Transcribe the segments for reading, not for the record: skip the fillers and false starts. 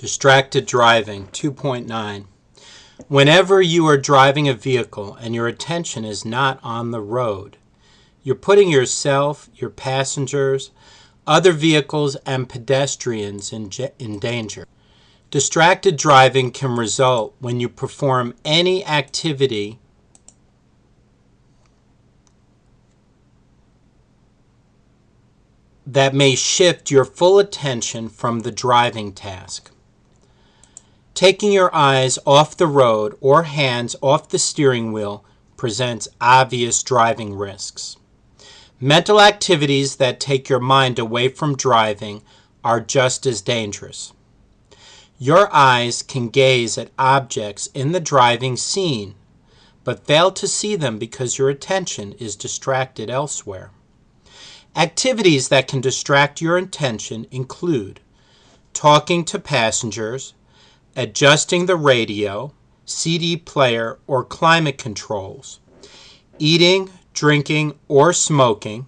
Distracted Driving 2.9. Whenever you are driving a vehicle and your attention is not on the road, you're putting yourself, your passengers, other vehicles, and pedestrians in danger. Distracted driving can result when you perform any activity that may shift your full attention from the driving task. Taking your eyes off the road or hands off the steering wheel presents obvious driving risks. Mental activities that take your mind away from driving are just as dangerous. Your eyes can gaze at objects in the driving scene, but fail to see them because your attention is distracted elsewhere. Activities that can distract your attention include talking to passengers, adjusting the radio, CD player, or climate controls, eating, drinking, or smoking,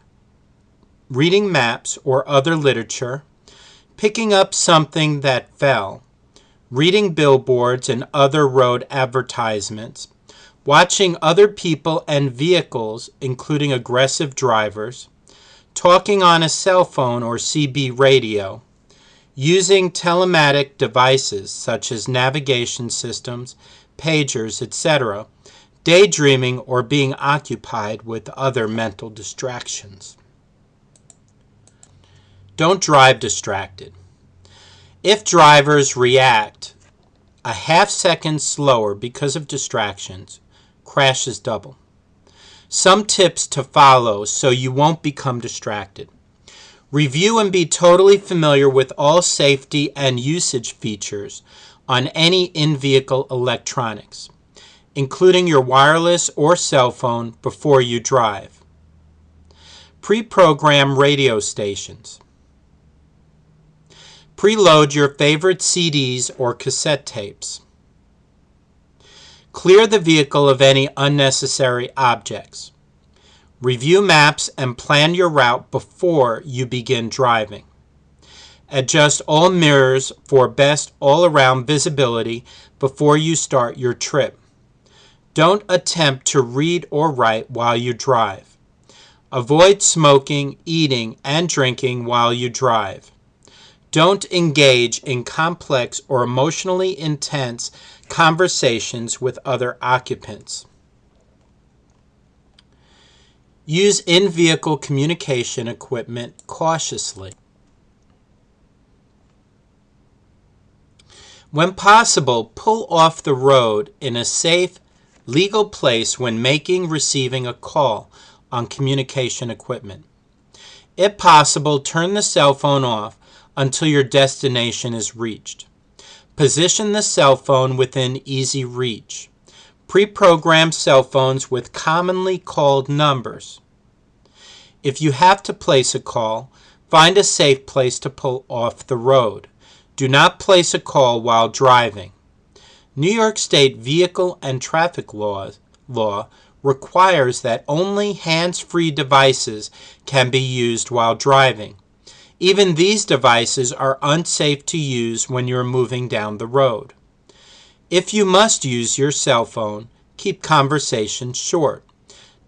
reading maps or other literature, picking up something that fell, reading billboards and other road advertisements, watching other people and vehicles, including aggressive drivers, talking on a cell phone or CB radio, using telematic devices such as navigation systems, pagers, etc., daydreaming, or being occupied with other mental distractions. Don't drive distracted. If drivers react a half second slower because of distractions, crashes double. Some tips to follow so you won't become distracted. Review and be totally familiar with all safety and usage features on any in-vehicle electronics, including your wireless or cell phone before you drive. Pre-program radio stations. Preload your favorite CDs or cassette tapes. Clear the vehicle of any unnecessary objects. Review maps and plan your route before you begin driving. Adjust all mirrors for best all-around visibility before you start your trip. Don't attempt to read or write while you drive. Avoid smoking, eating, and drinking while you drive. Don't engage in complex or emotionally intense conversations with other occupants. Use in-vehicle communication equipment cautiously. When possible, pull off the road in a safe, legal place when receiving a call on communication equipment. If possible, turn the cell phone off until your destination is reached. Position the cell phone within easy reach. Pre-program cell phones with commonly called numbers. If you have to place a call, find a safe place to pull off the road. Do not place a call while driving. New York State Vehicle and Traffic Law requires that only hands-free devices can be used while driving. Even these devices are unsafe to use when you're moving down the road. If you must use your cell phone, keep conversations short.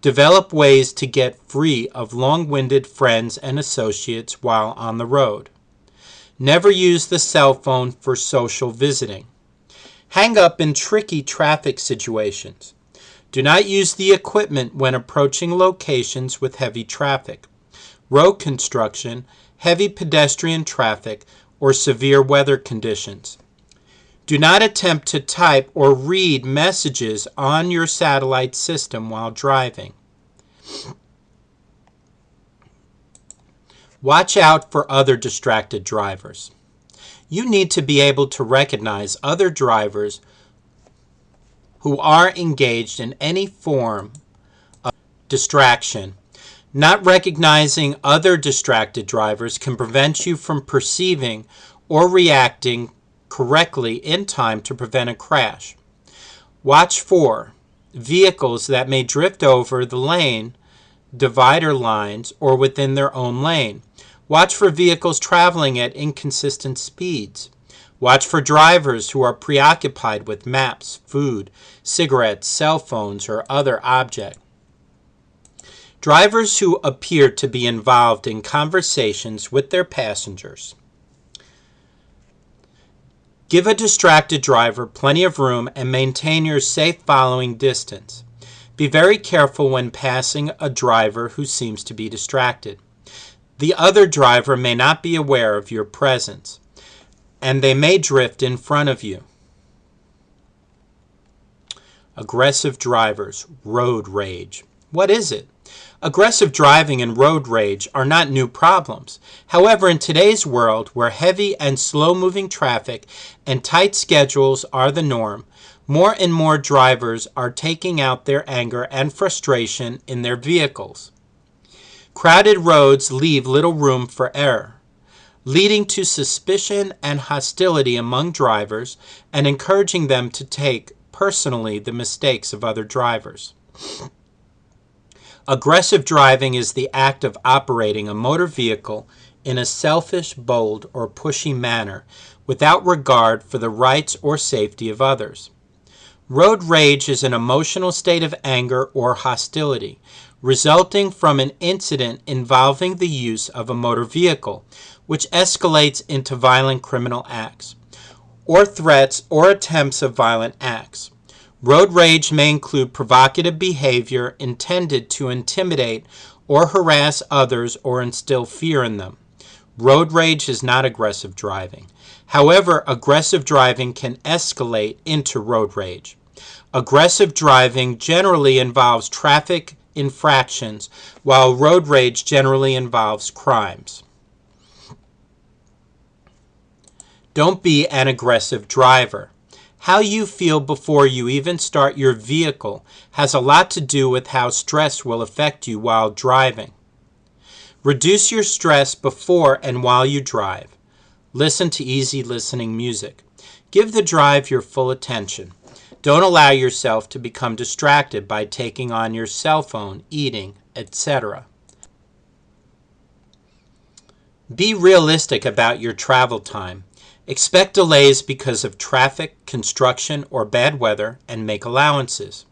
Develop ways to get free of long-winded friends and associates while on the road. Never use the cell phone for social visiting. Hang up in tricky traffic situations. Do not use the equipment when approaching locations with heavy traffic, road construction, heavy pedestrian traffic, or severe weather conditions. Do not attempt to type or read messages on your satellite system while driving. Watch out for other distracted drivers. You need to be able to recognize other drivers who are engaged in any form of distraction. Not recognizing other distracted drivers can prevent you from perceiving or reacting correctly in time to prevent a crash. Watch for vehicles that may drift over the lane, divider lines, or within their own lane. Watch for vehicles traveling at inconsistent speeds. Watch for drivers who are preoccupied with maps, food, cigarettes, cell phones, or other objects. Drivers who appear to be involved in conversations with their passengers. Give a distracted driver plenty of room and maintain your safe following distance. Be very careful when passing a driver who seems to be distracted. The other driver may not be aware of your presence, and they may drift in front of you. Aggressive drivers, road rage. What is it? Aggressive driving and road rage are not new problems. However, in today's world, where heavy and slow-moving traffic and tight schedules are the norm, more and more drivers are taking out their anger and frustration in their vehicles. Crowded roads leave little room for error, leading to suspicion and hostility among drivers and encouraging them to take personally the mistakes of other drivers. Aggressive driving is the act of operating a motor vehicle in a selfish, bold, or pushy manner without regard for the rights or safety of others. Road rage is an emotional state of anger or hostility resulting from an incident involving the use of a motor vehicle, which escalates into violent criminal acts, or threats or attempts of violent acts. Road rage may include provocative behavior intended to intimidate or harass others or instill fear in them. Road rage is not aggressive driving. However, aggressive driving can escalate into road rage. Aggressive driving generally involves traffic infractions, while road rage generally involves crimes. Don't be an aggressive driver. How you feel before you even start your vehicle has a lot to do with how stress will affect you while driving. Reduce your stress before and while you drive. Listen to easy listening music. Give the drive your full attention. Don't allow yourself to become distracted by taking on your cell phone, eating, etc. Be realistic about your travel time. Expect delays because of traffic, construction, or bad weather, and make allowances.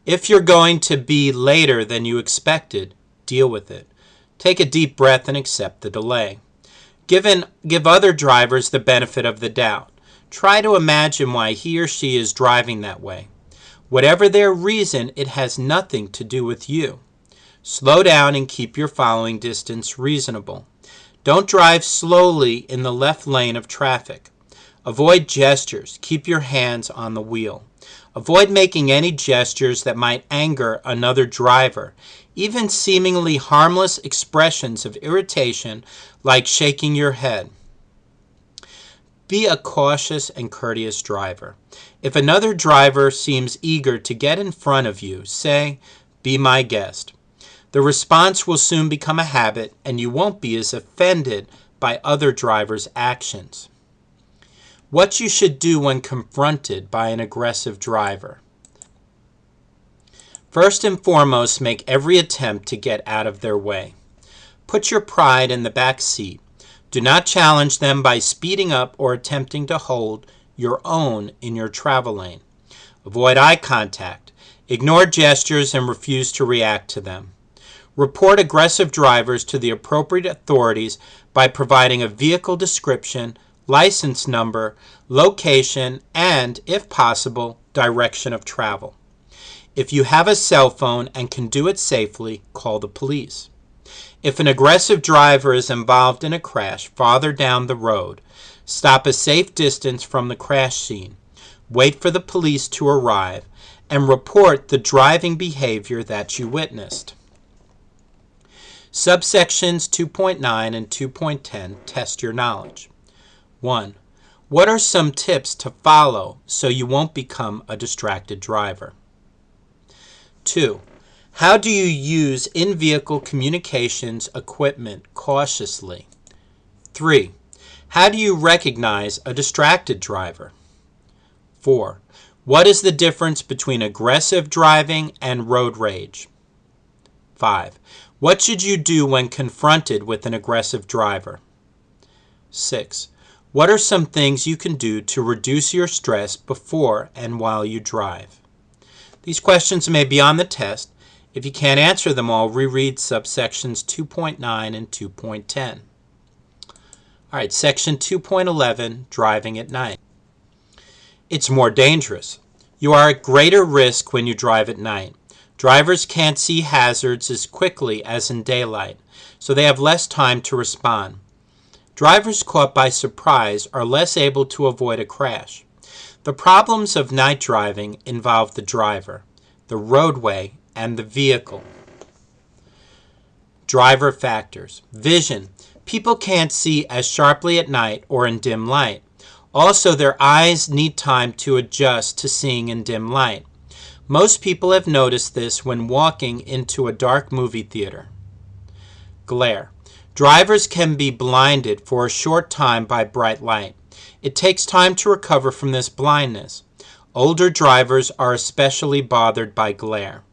If you're going to be later than you expected, deal with it. Take a deep breath and accept the delay. Give other drivers the benefit of the doubt. Try to imagine why he or she is driving that way. Whatever their reason, it has nothing to do with you. Slow down and keep your following distance reasonable. Don't drive slowly in the left lane of traffic. Avoid gestures. Keep your hands on the wheel. Avoid making any gestures that might anger another driver. Even seemingly harmless expressions of irritation like shaking your head. Be a cautious and courteous driver. If another driver seems eager to get in front of you, say, "Be my guest." The response will soon become a habit, and you won't be as offended by other drivers' actions. What you should do when confronted by an aggressive driver. First and foremost, make every attempt to get out of their way. Put your pride in the back seat. Do not challenge them by speeding up or attempting to hold your own in your travel lane. Avoid eye contact. Ignore gestures and refuse to react to them. Report aggressive drivers to the appropriate authorities by providing a vehicle description, license number, location, and, if possible, direction of travel. If you have a cell phone and can do it safely, call the police. If an aggressive driver is involved in a crash farther down the road, stop a safe distance from the crash scene, wait for the police to arrive, and report the driving behavior that you witnessed. Subsections 2.9 and 2.10 test your knowledge. 1. What are some tips to follow so you won't become a distracted driver? 2. How do you use in-vehicle communications equipment cautiously? 3. How do you recognize a distracted driver? 4. What is the difference between aggressive driving and road rage? 5. What should you do when confronted with an aggressive driver? 6. What are some things you can do to reduce your stress before and while you drive? These questions may be on the test. If you can't answer them all, reread subsections 2.9 and 2.10. All right, section 2.11, driving at night. It's more dangerous. You are at greater risk when you drive at night. Drivers can't see hazards as quickly as in daylight, so they have less time to respond. Drivers caught by surprise are less able to avoid a crash. The problems of night driving involve the driver, the roadway, and the vehicle. Driver factors. Vision. People can't see as sharply at night or in dim light. Also, their eyes need time to adjust to seeing in dim light. Most people have noticed this when walking into a dark movie theater. Glare. Drivers can be blinded for a short time by bright light. It takes time to recover from this blindness. Older drivers are especially bothered by glare.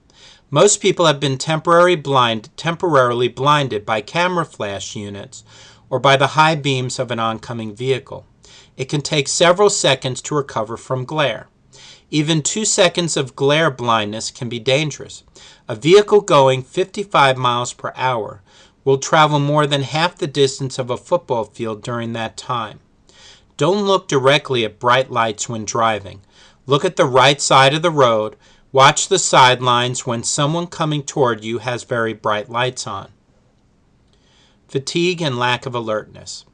Most people have been temporarily blinded by camera flash units or by the high beams of an oncoming vehicle. It can take several seconds to recover from glare. Even 2 seconds of glare blindness can be dangerous. A vehicle going 55 miles per hour will travel more than half the distance of a football field during that time. Don't look directly at bright lights when driving. Look at the right side of the road. Watch the sidelines when someone coming toward you has very bright lights on. Fatigue and lack of alertness.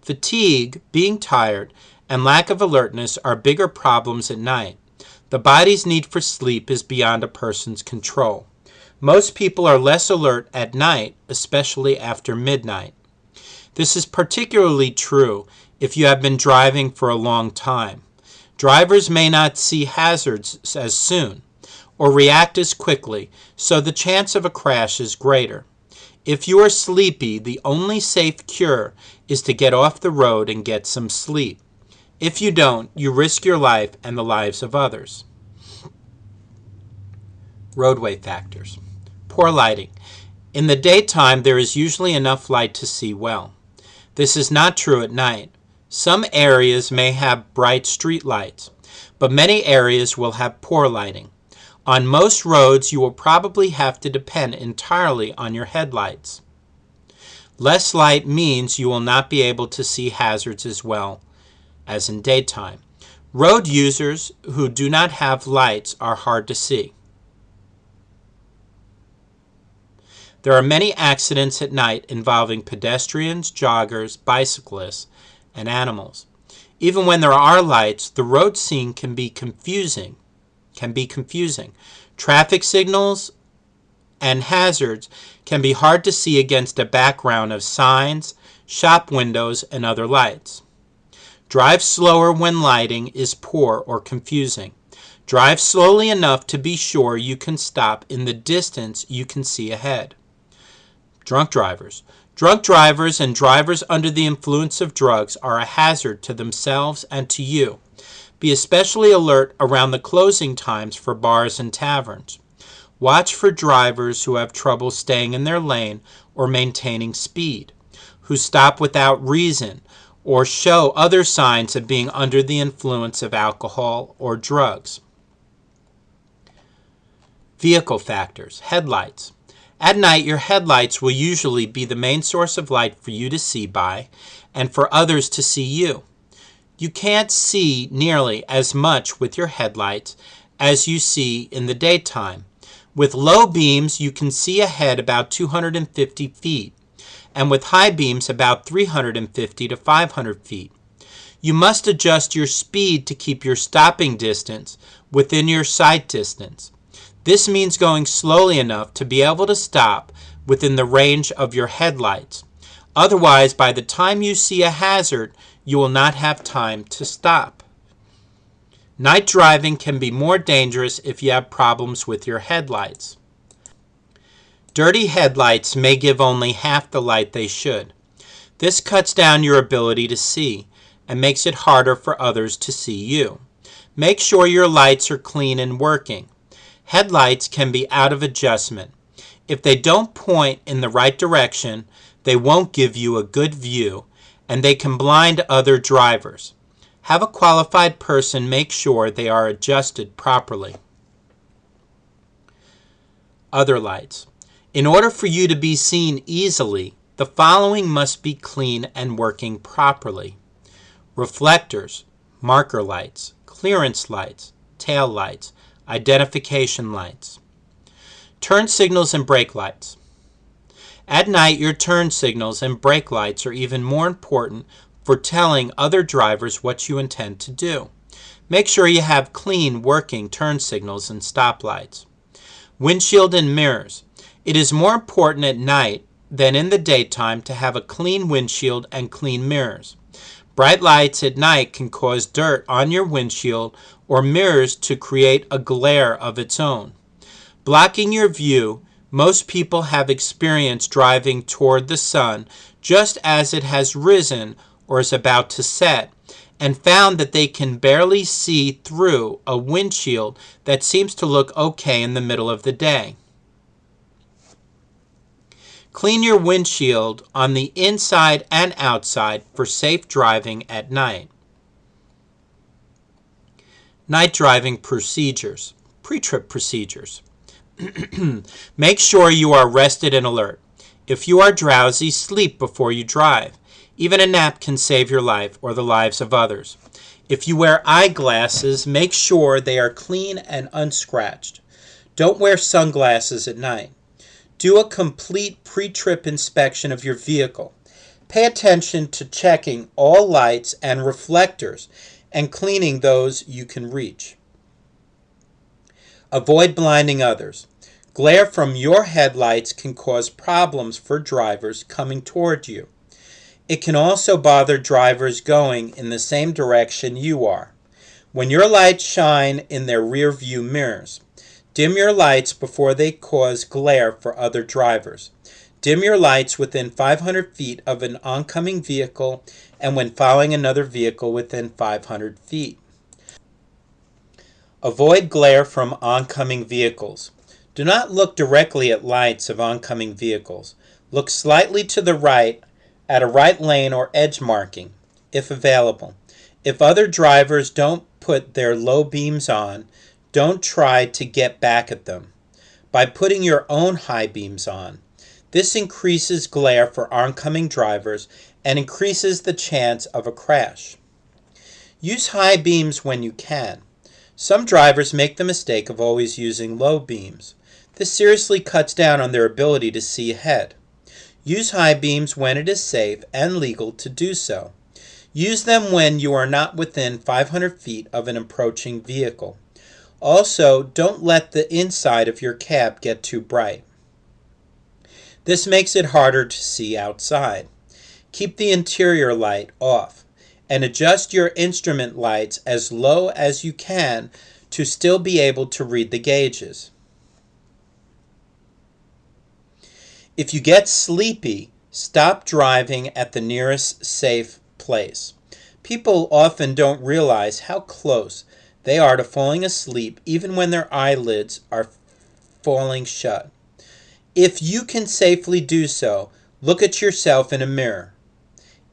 Fatigue, being tired, and lack of alertness are bigger problems at night. The body's need for sleep is beyond a person's control. Most people are less alert at night, especially after midnight. This is particularly true if you have been driving for a long time. Drivers may not see hazards as soon or react as quickly, so the chance of a crash is greater. If you are sleepy, the only safe cure is to get off the road and get some sleep. If you don't, you risk your life and the lives of others. Roadway factors. Poor lighting. In the daytime, there is usually enough light to see well. This is not true at night. Some areas may have bright street lights, but many areas will have poor lighting. On most roads, you will probably have to depend entirely on your headlights. Less light means you will not be able to see hazards as well as in daytime. Road users who do not have lights are hard to see. There are many accidents at night involving pedestrians, joggers, bicyclists, and animals. Even when there are lights, the road scene can be confusing. Traffic signals and hazards can be hard to see against a background of signs, shop windows, and other lights. Drive slower when lighting is poor or confusing. Drive slowly enough to be sure you can stop in the distance you can see ahead. Drunk drivers. Drunk drivers and drivers under the influence of drugs are a hazard to themselves and to you. Be especially alert around the closing times for bars and taverns. Watch for drivers who have trouble staying in their lane or maintaining speed, who stop without reason or show other signs of being under the influence of alcohol or drugs. Vehicle factors. Headlights. At night, your headlights will usually be the main source of light for you to see by and for others to see you. You can't see nearly as much with your headlights as you see in the daytime. With low beams, you can see ahead about 250 feet, and with high beams about 350 to 500 feet. You must adjust your speed to keep your stopping distance within your sight distance. This means going slowly enough to be able to stop within the range of your headlights. Otherwise, by the time you see a hazard, you will not have time to stop. Night driving can be more dangerous if you have problems with your headlights. Dirty headlights may give only half the light they should. This cuts down your ability to see and makes it harder for others to see you. Make sure your lights are clean and working. Headlights can be out of adjustment. If they don't point in the right direction, they won't give you a good view, and they can blind other drivers. Have a qualified person make sure they are adjusted properly. Other lights. In order for you to be seen easily, the following must be clean and working properly: reflectors, marker lights, clearance lights, tail lights, identification lights. Turn signals and brake lights. At night, your turn signals and brake lights are even more important for telling other drivers what you intend to do. Make sure you have clean, working turn signals and stop lights. Windshield and mirrors. It is more important at night than in the daytime to have a clean windshield and clean mirrors. Bright lights at night can cause dirt on your windshield or mirrors to create a glare of its own, blocking your view. Most people have experienced driving toward the sun just as it has risen or is about to set, and found that they can barely see through a windshield that seems to look okay in the middle of the day. Clean your windshield on the inside and outside for safe driving at night. Night driving procedures. Pre-trip procedures. Make sure you are rested and alert. If you are drowsy, sleep before you drive. Even a nap can save your life or the lives of others. If you wear eyeglasses, make sure they are clean and unscratched. Don't wear sunglasses at night. Do a complete pre-trip inspection of your vehicle. Pay attention to checking all lights and reflectors and cleaning those you can reach. Avoid blinding others. Glare from your headlights can cause problems for drivers coming toward you. It can also bother drivers going in the same direction you are. When your lights shine in their rear view mirrors, dim your lights before they cause glare for other drivers. Dim your lights within 500 feet of an oncoming vehicle and when following another vehicle within 500 feet. Avoid glare from oncoming vehicles. Do not look directly at lights of oncoming vehicles. Look slightly to the right at a right lane or edge marking, if available. If other drivers don't put their low beams on, don't try to get back at them by putting your own high beams on. This increases glare for oncoming drivers and increases the chance of a crash. Use high beams when you can. Some drivers make the mistake of always using low beams. This seriously cuts down on their ability to see ahead. Use high beams when it is safe and legal to do so. Use them when you are not within 500 feet of an approaching vehicle. Also, don't let the inside of your cab get too bright. This makes it harder to see outside. Keep the interior light off and adjust your instrument lights as low as you can to still be able to read the gauges. If you get sleepy, stop driving at the nearest safe place. People often don't realize how close they are to falling asleep even when their eyelids are falling shut. If you can safely do so, look at yourself in a mirror.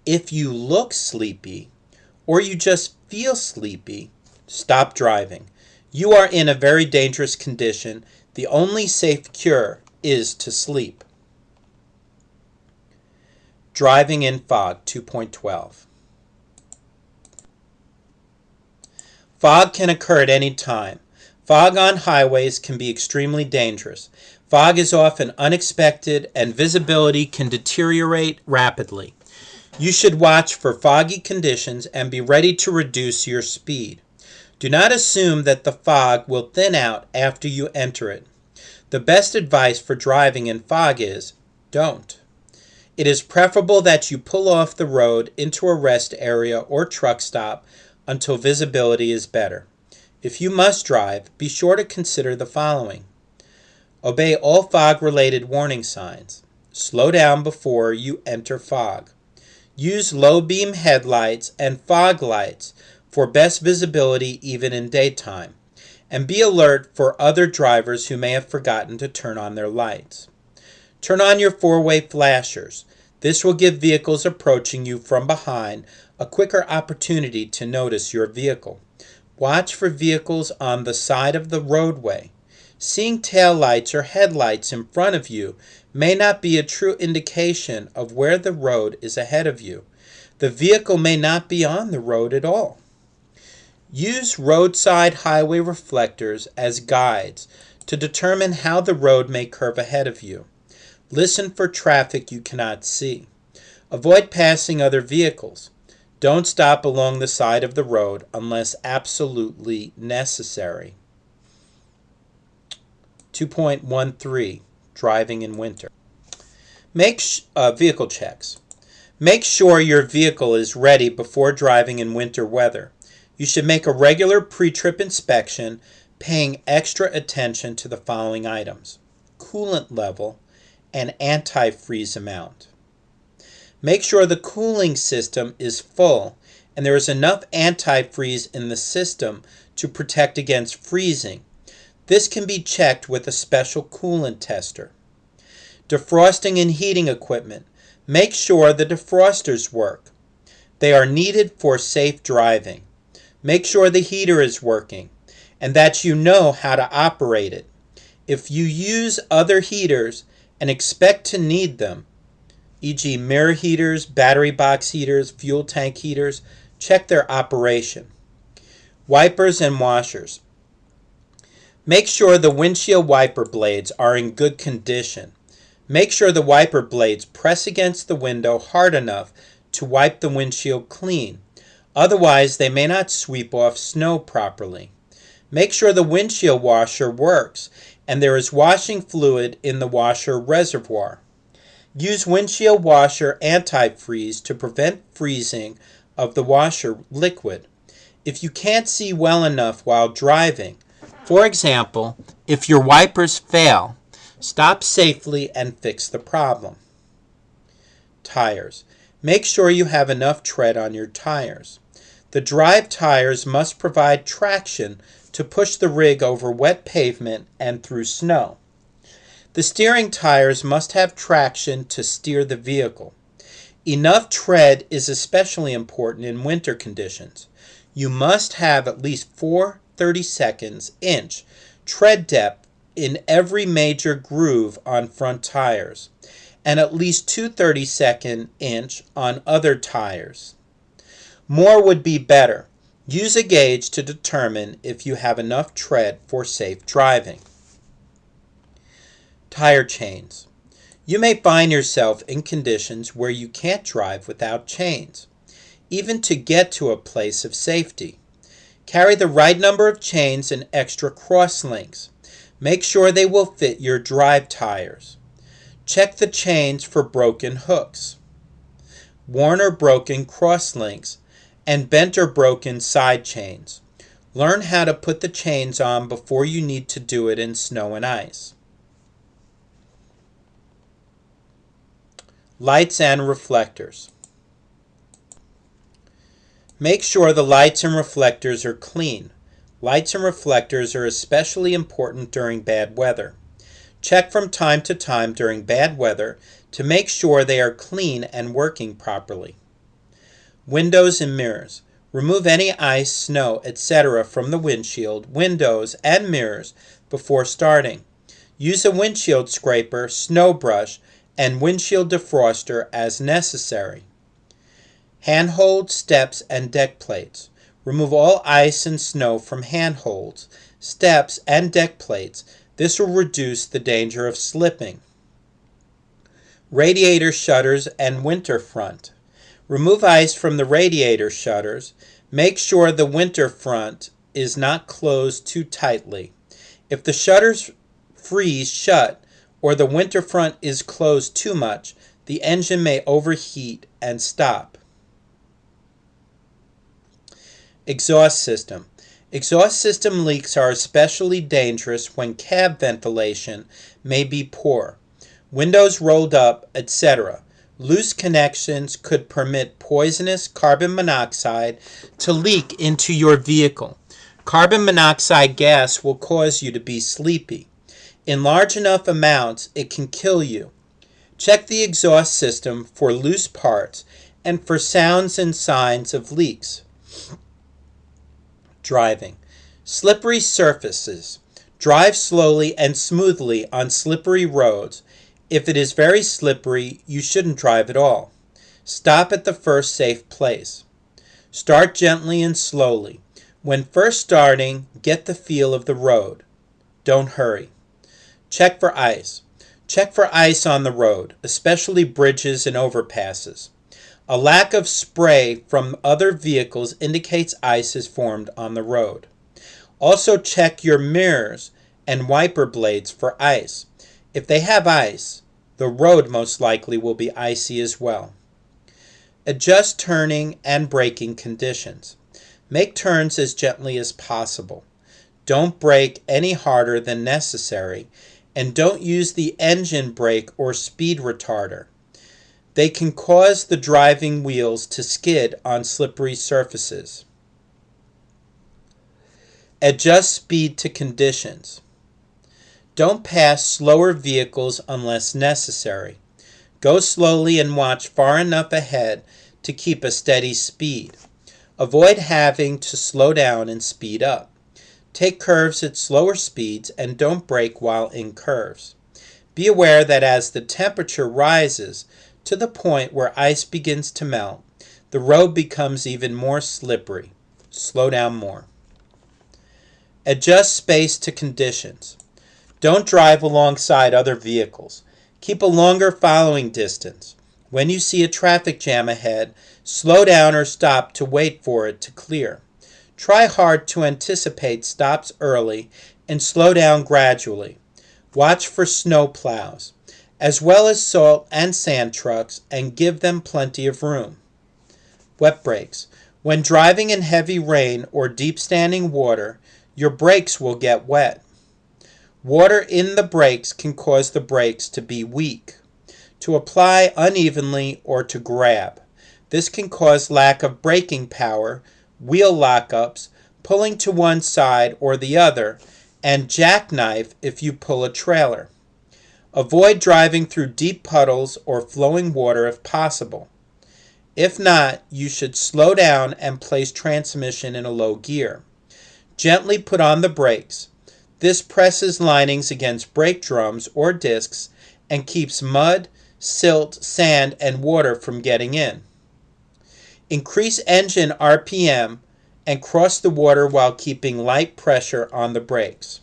If you look sleepy or you just feel sleepy, stop driving. You are in a very dangerous condition. The only safe cure is to sleep. Driving in fog 2.12. Fog can occur at any time. Fog on highways can be extremely dangerous. Fog is often unexpected and visibility can deteriorate rapidly. You should watch for foggy conditions and be ready to reduce your speed. Do not assume that the fog will thin out after you enter it. The best advice for driving in fog is, don't. It is preferable that you pull off the road into a rest area or truck stop until visibility is better. If you must drive, be sure to consider the following. Obey all fog-related warning signs. Slow down before you enter fog. Use low-beam headlights and fog lights for best visibility even in daytime. And be alert for other drivers who may have forgotten to turn on their lights. Turn on your four-way flashers. This will give vehicles approaching you from behind a quicker opportunity to notice your vehicle. Watch for vehicles on the side of the roadway. Seeing taillights or headlights in front of you may not be a true indication of where the road is ahead of you. The vehicle may not be on the road at all. Use roadside highway reflectors as guides to determine how the road may curve ahead of you. Listen for traffic you cannot see. Avoid passing other vehicles. Don't stop along the side of the road unless absolutely necessary. 2.13 Driving in Winter. Vehicle checks. Make sure your vehicle is ready before driving in winter weather. You should make a regular pre-trip inspection, paying extra attention to the following items: coolant level and antifreeze amount. Make sure the cooling system is full and there is enough antifreeze in the system to protect against freezing. This can be checked with a special coolant tester. Defrosting and heating equipment. Make sure the defrosters work. They are needed for safe driving. Make sure the heater is working and that you know how to operate it. If you use other heaters and expect to need them, e.g. mirror heaters, battery box heaters, fuel tank heaters, check their operation. Wipers and washers. Make sure the windshield wiper blades are in good condition. Make sure the wiper blades press against the window hard enough to wipe the windshield clean. Otherwise, they may not sweep off snow properly. Make sure the windshield washer works and there is washing fluid in the washer reservoir. Use windshield washer antifreeze to prevent freezing of the washer liquid. If you can't see well enough while driving, for example, if your wipers fail, stop safely and fix the problem. Tires. Make sure you have enough tread on your tires. The drive tires must provide traction to push the rig over wet pavement and through snow. The steering tires must have traction to steer the vehicle. Enough tread is especially important in winter conditions. You must have at least 4 32" tread depth in every major groove on front tires, and at least 2 32" on other tires. More would be better. Use a gauge to determine if you have enough tread for safe driving. Tire chains. You may find yourself in conditions where you can't drive without chains, even to get to a place of safety. Carry the right number of chains and extra cross links. Make sure they will fit your drive tires. Check the chains for broken hooks, worn or broken cross links, and bent or broken side chains. Learn how to put the chains on before you need to do it in snow and ice. Lights and reflectors. Make sure the lights and reflectors are clean. Lights and reflectors are especially important during bad weather. Check from time to time during bad weather to make sure they are clean and working properly. Windows and mirrors. Remove any ice, snow, etc. from the windshield, windows, and mirrors before starting. Use a windshield scraper, snow brush, and windshield defroster as necessary. Handholds, steps, and deck plates. Remove all ice and snow from handholds, steps, and deck plates. This will reduce the danger of slipping. Radiator shutters and winter front. Remove ice from the radiator shutters. Make sure the winter front is not closed too tightly. If the shutters freeze shut or the winter front is closed too much, the engine may overheat and stop. Exhaust system. Exhaust system leaks are especially dangerous when cab ventilation may be poor, windows rolled up, etc. Loose connections could permit poisonous carbon monoxide to leak into your vehicle. Carbon monoxide gas will cause you to be sleepy. In large enough amounts, it can kill you. Check the exhaust system for loose parts and for sounds and signs of leaks. Driving. Slippery surfaces. Drive slowly and smoothly on slippery roads. If it is very slippery, you shouldn't drive at all. Stop at the first safe place. Start gently and slowly. When first starting, get the feel of the road. Don't hurry. Check for ice. Check for ice on the road, especially bridges and overpasses. A lack of spray from other vehicles indicates ice is formed on the road. Also check your mirrors and wiper blades for ice. If they have ice, the road most likely will be icy as well. Adjust turning and braking conditions. Make turns as gently as possible. Don't brake any harder than necessary, and don't use the engine brake or speed retarder. They can cause the driving wheels to skid on slippery surfaces. Adjust speed to conditions. Don't pass slower vehicles unless necessary. Go slowly and watch far enough ahead to keep a steady speed. Avoid having to slow down and speed up. Take curves at slower speeds and don't brake while in curves. Be aware that as the temperature rises to the point where ice begins to melt, the road becomes even more slippery. Slow down more. Adjust space to conditions. Don't drive alongside other vehicles. Keep a longer following distance. When you see a traffic jam ahead, slow down or stop to wait for it to clear. Try hard to anticipate stops early and slow down gradually. Watch for snow plows, as well as salt and sand trucks, and give them plenty of room. Wet brakes. When driving in heavy rain or deep standing water, your brakes will get wet. Water in the brakes can cause the brakes to be weak, to apply unevenly, or to grab. This can cause lack of braking power, wheel lockups, pulling to one side or the other, and jackknife if you pull a trailer. Avoid driving through deep puddles or flowing water if possible. If not, you should slow down and place transmission in a low gear. Gently put on the brakes. This presses linings against brake drums or discs and keeps mud, silt, sand, and water from getting in. Increase engine RPM and cross the water while keeping light pressure on the brakes.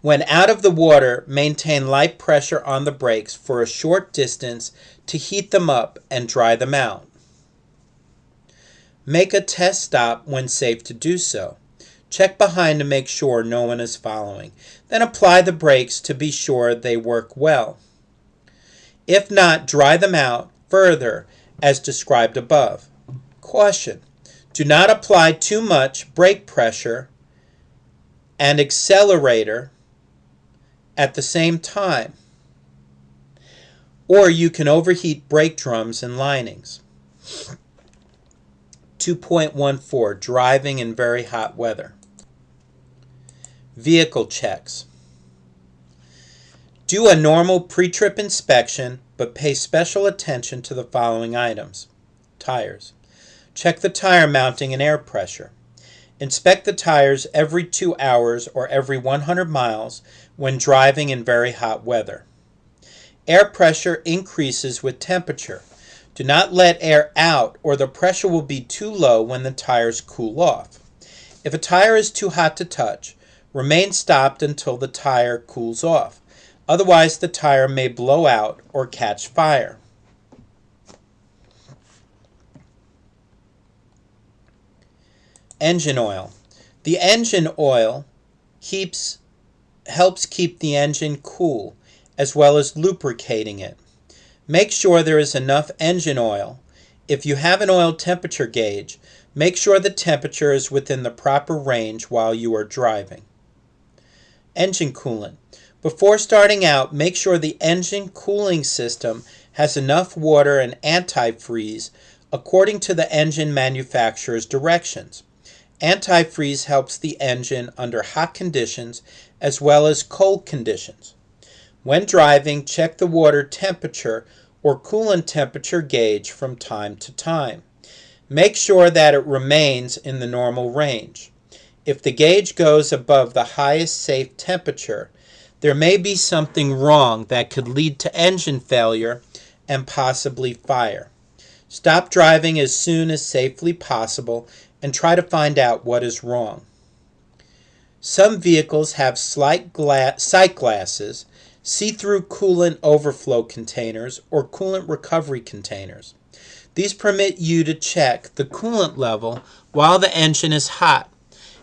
When out of the water, maintain light pressure on the brakes for a short distance to heat them up and dry them out. Make a test stop when safe to do so. Check behind to make sure no one is following. Then apply the brakes to be sure they work well. If not, dry them out further as described above. Caution: do not apply too much brake pressure and accelerator at the same time, or you can overheat brake drums and linings. 2.14 Driving in very hot weather. Vehicle checks. Do a normal pre-trip inspection, but pay special attention to the following items. Tires. Check the tire mounting and air pressure. Inspect the tires every 2 hours or every 100 miles when driving in very hot weather. Air pressure increases with temperature. Do not let air out or the pressure will be too low when the tires cool off. If a tire is too hot to touch, remain stopped until the tire cools off. Otherwise, the tire may blow out or catch fire. Engine oil. The engine oil helps keep the engine cool, as well as lubricating it. Make sure there is enough engine oil. If you have an oil temperature gauge, make sure the temperature is within the proper range while you are driving. Engine coolant. Before starting out, make sure the engine cooling system has enough water and antifreeze according to the engine manufacturer's directions. Antifreeze helps the engine under hot conditions as well as cold conditions. When driving, check the water temperature or coolant temperature gauge from time to time. Make sure that it remains in the normal range. If the gauge goes above the highest safe temperature, there may be something wrong that could lead to engine failure and possibly fire. Stop driving as soon as safely possible and try to find out what is wrong. Some vehicles have sight glasses, see-through coolant overflow containers, or coolant recovery containers. These permit you to check the coolant level while the engine is hot.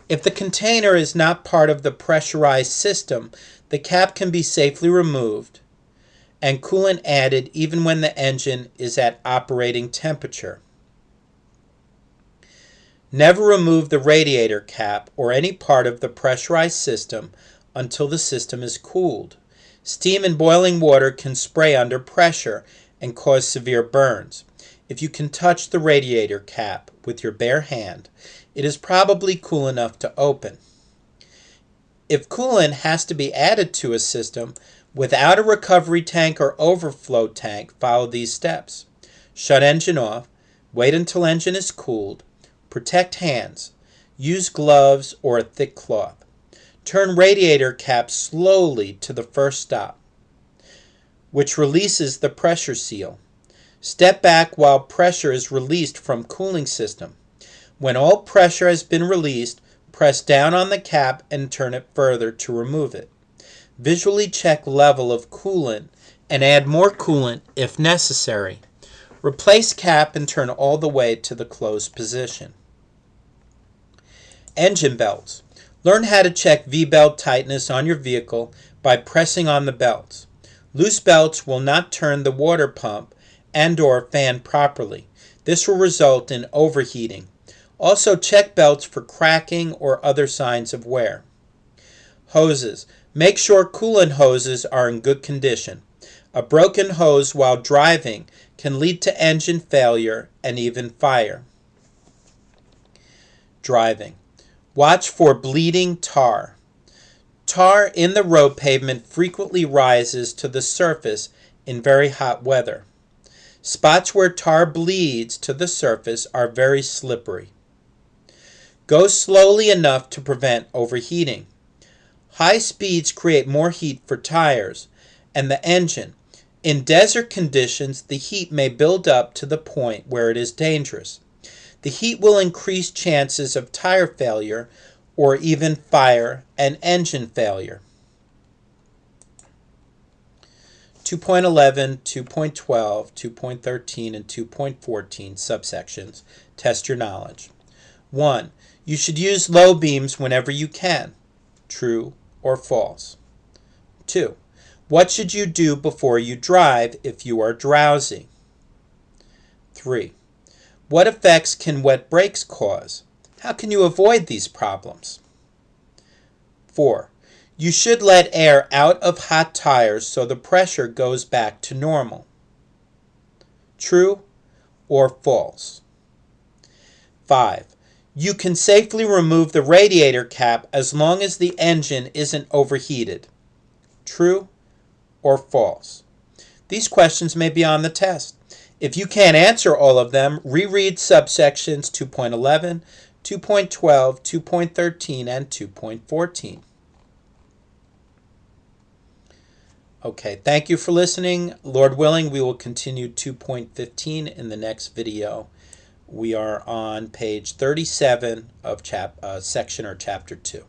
If the container is not part of the pressurized system, the cap can be safely removed and coolant added even when the engine is at operating temperature. Never remove the radiator cap or any part of the pressurized system until the system is cooled. Steam and boiling water can spray under pressure and cause severe burns. If you can touch the radiator cap with your bare hand, it is probably cool enough to open. If coolant has to be added to a system without a recovery tank or overflow tank, follow these steps. Shut engine off, wait until engine is cooled, protect hands, use gloves or a thick cloth. Turn radiator cap slowly to the first stop, which releases the pressure seal. Step back while pressure is released from cooling system. When all pressure has been released, press down on the cap and turn it further to remove it. Visually check level of coolant and add more coolant if necessary. Replace cap and turn all the way to the closed position. Engine belts. Learn how to check V-belt tightness on your vehicle by pressing on the belts. Loose belts will not turn the water pump and/or fan properly. This will result in overheating. Also check belts for cracking or other signs of wear. Hoses. Make sure coolant hoses are in good condition. A broken hose while driving can lead to engine failure and even fire. Driving. Watch for bleeding tar. Tar in the road pavement frequently rises to the surface in very hot weather. Spots where tar bleeds to the surface are very slippery. Go slowly enough to prevent overheating. High speeds create more heat for tires and the engine. In desert conditions, the heat may build up to the point where it is dangerous. The heat will increase chances of tire failure or even fire and engine failure. 2.11, 2.12, 2.13, and 2.14 subsections. Test your knowledge. 1. You should use low beams whenever you can. True or false? 2. What should you do before you drive if you are drowsy? 3. What effects can wet brakes cause? How can you avoid these problems? 4. You should let air out of hot tires so the pressure goes back to normal. True or false? 5. You can safely remove the radiator cap as long as the engine isn't overheated. True or false? These questions may be on the test. If you can't answer all of them, reread subsections 2.11, 2.12, 2.13, and 2.14. Okay, thank you for listening. Lord willing, we will continue 2.15 in the next video. We are on page 37 of section or chapter 2.